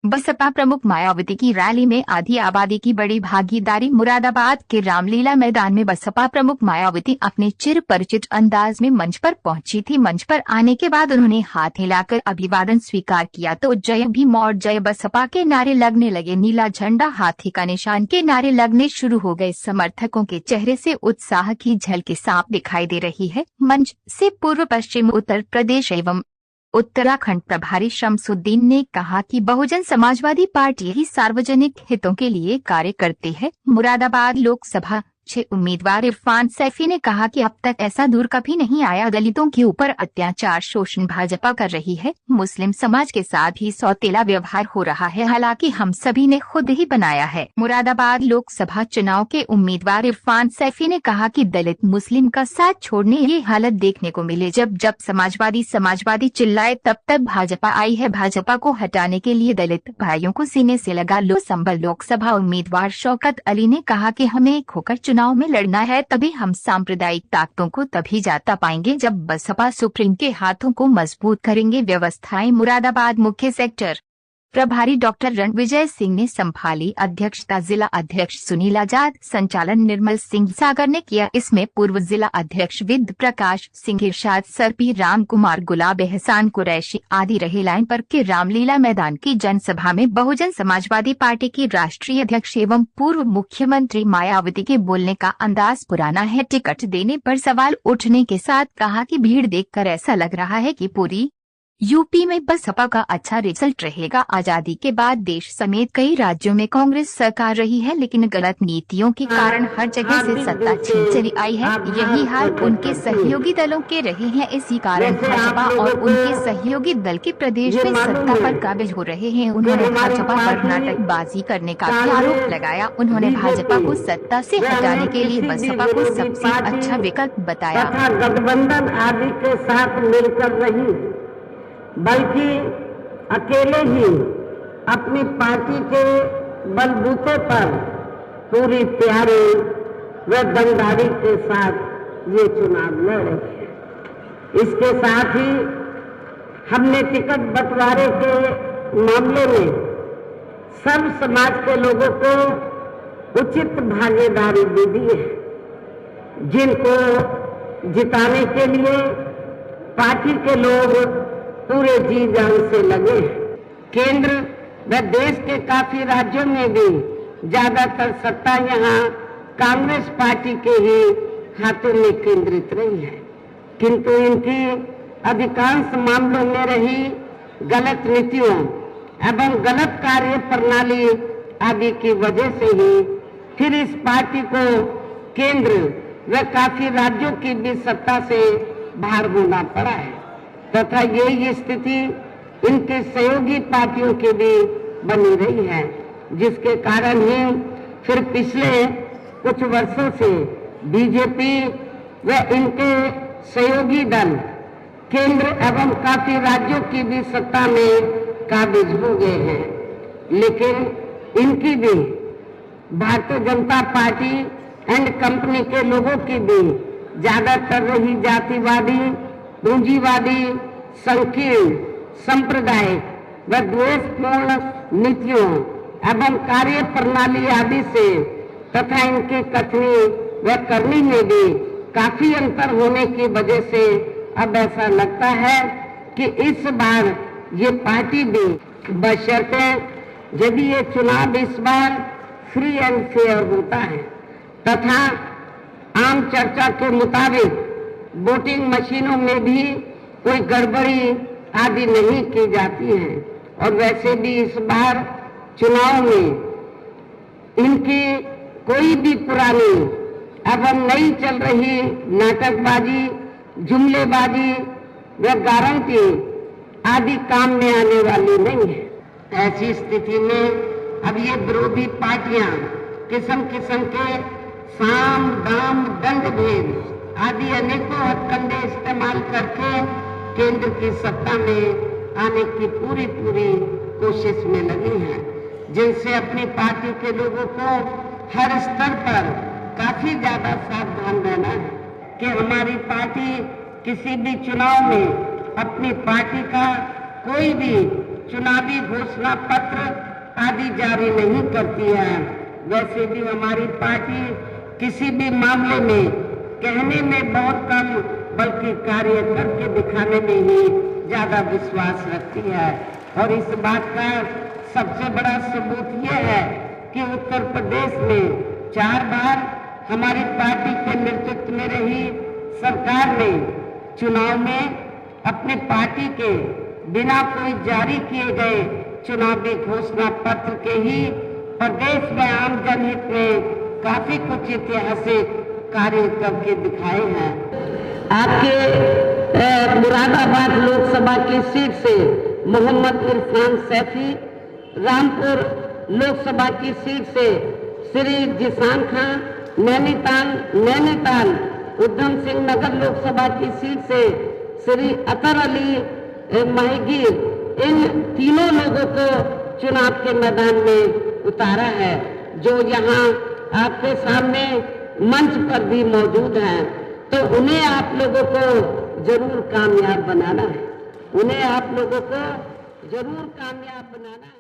बसपा प्रमुख मायावती की रैली में आधी आबादी की बड़ी भागीदारी। मुरादाबाद के रामलीला मैदान में बसपा प्रमुख मायावती अपने चिर परिचित अंदाज में मंच पर पहुंची थी। मंच पर आने के बाद उन्होंने हाथ हिलाकर अभिवादन स्वीकार किया तो जय भीम और जय बसपा के नारे लगने लगे। नीला झंडा, हाथी का निशान के नारे लगने शुरू हो गए। समर्थकों के चेहरे से उत्साह की झलकें साफ दिखाई दे रही है। मंच से पूर्व पश्चिम उत्तर प्रदेश एवं उत्तराखंड प्रभारी शमसुद्दीन ने कहा कि बहुजन समाजवादी पार्टी ही सार्वजनिक हितों के लिए कार्य करती है। मुरादाबाद लोकसभा 6 उम्मीदवार इरफान सैफी ने कहा कि अब तक ऐसा दौर कभी नहीं आया। दलितों के ऊपर अत्याचार शोषण भाजपा कर रही है। मुस्लिम समाज के साथ भी सौतेला व्यवहार हो रहा है, हालांकि हम सभी ने खुद ही बनाया है। मुरादाबाद लोकसभा चुनाव के उम्मीदवार इरफान सैफी ने कहा कि दलित मुस्लिम का साथ छोड़ने ये हालत देखने को मिले। जब समाजवादी चिल्लाए तब भाजपा आई है। भाजपा को हटाने के लिए दलित भाइयों को सीने से लगा लो। संभल लोकसभा उम्मीदवार शौकत अली ने कहा कि हमें खोकर चुनाव में लड़ना है, तभी हम सांप्रदायिक ताकतों को तभी जाता पाएंगे जब बसपा सुप्रीम के हाथों को मजबूत करेंगे। व्यवस्थाएं। मुरादाबाद मुख्य सेक्टर प्रभारी डॉक्टर रणविजय सिंह ने संभाली अध्यक्षता। जिला अध्यक्ष सुनील आजाद, संचालन निर्मल सिंह सागर ने किया। इसमें पूर्व जिला अध्यक्ष विद प्रकाश सिंह, इरशाद सरपी, राम कुमार, गुलाब, एहसान कुरैशी आदि रहे। लाइन पर के रामलीला मैदान की जनसभा में बहुजन समाजवादी पार्टी की राष्ट्रीय अध्यक्ष एवं पूर्व मुख्यमंत्री मायावती के बोलने का अंदाज पुराना है। टिकट देने पर सवाल उठने के साथ कहा कि भीड़ देखकर ऐसा लग रहा है कि पूरी यूपी में बसपा का अच्छा रिजल्ट रहेगा। आजादी के बाद देश समेत कई राज्यों में कांग्रेस सरकार रही है, लेकिन गलत नीतियों के कारण हर जगह से सत्ता छीन चली आई है। यही हाल उनके सहयोगी दलों के रहे हैं। इसी कारण भाजपा और उनके सहयोगी दल के प्रदेश में सत्ता पर काबिज हो रहे हैं। उन्होंने भाजपा पर नाटकबाजी करने का भी आरोप लगाया। उन्होंने भाजपा को सत्ता से हटाने के लिए बसपा को सबसे अच्छा विकल्प बताया। गठबंधन आदि के साथ मिलकर नहीं, बल्कि अकेले ही अपनी पार्टी के बलबूते पर पूरी तैयारी व दमदारी के साथ ये चुनाव लड़े। इसके साथ ही हमने टिकट बंटवारे के मामले में सब समाज के लोगों को उचित भागीदारी भी दी है, जिनको जिताने के लिए पार्टी के लोग पूरे जी जान से लगे। केंद्र व देश के काफी राज्यों में भी ज्यादातर सत्ता यहाँ कांग्रेस पार्टी के ही हाथों में केंद्रित रही है, किंतु इनकी अधिकांश मामलों में रही गलत नीतियों एवं गलत कार्य प्रणाली आदि की वजह से ही फिर इस पार्टी को केंद्र व काफी राज्यों की भी सत्ता से बाहर होना पड़ा है, तथा यही स्थिति इनके सहयोगी पार्टियों की भी बनी रही है, जिसके कारण ही फिर पिछले कुछ वर्षों से बीजेपी व इनके सहयोगी दल केंद्र एवं काफी राज्यों की भी सत्ता में काबिज हो गए हैं। लेकिन इनकी भी Bharatiya Janata party and company के लोगों की भी ज्यादातर रही जातिवादी, पूंजीवादी, संकीर्ण, सांप्रदायिक व द्वेषपूर्ण नीतियों एवं कार्य प्रणाली आदि से तथा इनकी कथनी व करनी में भी काफी अंतर होने की वजह से अब ऐसा लगता है कि इस बार ये पार्टी भी बशर्ते यदि ये चुनाव इस बार फ्री एंड फेयर होता है तथा आम चर्चा के मुताबिक वोटिंग मशीनों में भी कोई गड़बड़ी आदि नहीं की जाती है, और वैसे भी इस बार चुनाव में इनकी कोई भी पुरानी एवं नई चल रही नाटकबाजी, जुमलेबाजी व गारंटी आदि काम में आने वाली नहीं है। ऐसी स्थिति में अब ये विरोधी पार्टियां किस्म किस्म के साम, दाम, दंड भेद आदि अनेकों हथकंडे इस्तेमाल करके केंद्र की सत्ता में आने की पूरी कोशिश में लगी हैं, जिनसे अपनी पार्टी के लोगों को हर स्तर पर काफी ज्यादा सावधान रहना है कि हमारी पार्टी किसी भी चुनाव में अपनी पार्टी का कोई भी चुनावी घोषणा पत्र आदि जारी नहीं करती है। वैसे भी हमारी पार्टी किसी भी मामले में कहने में बहुत कम बल्कि कार्य करके दिखाने में ही ज्यादा विश्वास रखती है। और इस बात का सबसे बड़ा सबूत यह है कि उत्तर प्रदेश में 4 बार हमारी पार्टी के नेतृत्व में रही सरकार ने चुनाव में अपने पार्टी के बिना कोई जारी किए गए चुनावी घोषणा पत्र के ही प्रदेश में आम जनहित में काफी कुछ ऐतिहासिक कार्य करके दिखाए हैं। आपके मुरादाबाद लोकसभा की सीट से मोहम्मद इरफान सैफी, रामपुर लोकसभा की सीट से श्री जिशान खान, नैनीताल उधम सिंह नगर लोकसभा की सीट से श्री अतर अली माहीगीर, इन तीनों लोगों को चुनाव के मैदान में उतारा है, जो यहाँ आपके सामने मंच पर भी मौजूद हैं। तो उन्हें आप लोगों को जरूर कामयाब बनाना है, उन्हें आप लोगों को जरूर कामयाब बनाना है।